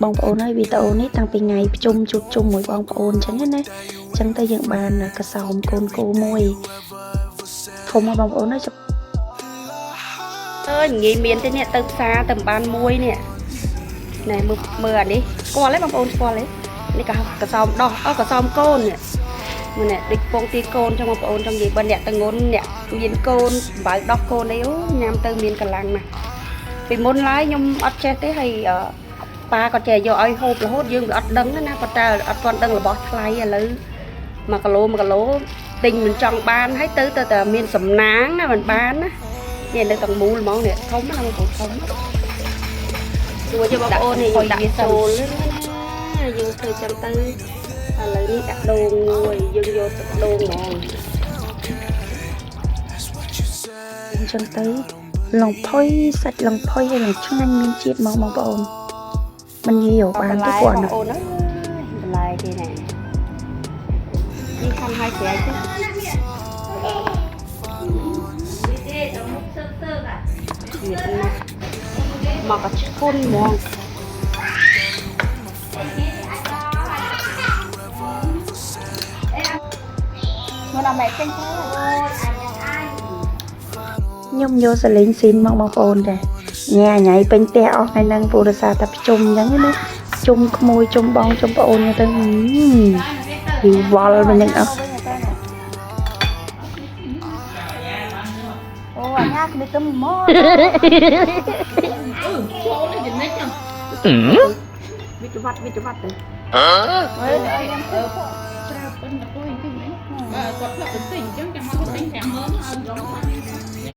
bong ôn ấy vì tao nít tăngពីngày chung chụp chungមួយបងប្អូនចឹងណាចឹងទៅយើងបានកសោមកូនគោមួយធំមកបងប្អូនអើយអើយងាយមានទេនេះទៅផ្សារទៅបានមួយនេះណែមើលអានេះស្គាល់ទេបងប្អូនស្គាល់ទេនេះកសោមដោះកសោមកូននេះមើលនេះដូចពងទីកូនចឹងបងប្អូនចង់និយាយបើអ្នកតងន់អ្នកមានកូនបើដោះកូនអីអូញ៉ាំទៅមានកម្លាំងណាស់ពីមុនឡើយខ្ញុំអត់ចេះទេហើយប៉ាគាត់ចេះយកឲ្យហូបរហូតយើងវាអត់ដឹងណាប៉ុន្តែអត់ទាន់ដឹងរបស់ថ្លៃឥឡូវ1 គីឡូទិញមិនចង់បានហើយទៅតែមានសំណាងណាមិនបានណានេះនៅទាំងមូលហ្មងនេះធំណាបងប្អូនធំជួយយកបងប្អូននេះដាក់ចូលណាយើងធ្វើចឹងទៅឥឡូវនេះដាក់ដូងមួយយើងយកទឹកដូងហ្មងចឹងទៅឡុងផុយសាច់ឡុងផុយហើយនឹងឆ្ងាញ់មានជាតិហ្មងបងប្អូនมันងាយយកបានទេគាត់ណាអូនអើយបន្លែទេណែនេះខាងហើយស្រែកទេមកកឈុនហ្មងមកដល់ម៉ែចេញទៅខ្ញុំយកសលេងស៊ីនមកបងប្អូនដែរញ៉ាញ៉ៃពេញផ្ទះអស់ហើយនឹងពូរសាតែប្រជុំអញ្ចឹងណាជុំក្មួយជុំបងជុំប្អូនទៅពីវល់មិននឹងអស់អូអាញ៉ាគ្នាទៅមកវិទ្យាវត្តទៅហ៎អើយខ្ញុំទៅច្រើនពេញទៅវិញទីនេះគាត់ផ្លាក់ទៅទិញអញ្ចឹងចាំមកទិញ50000ឲ្យរង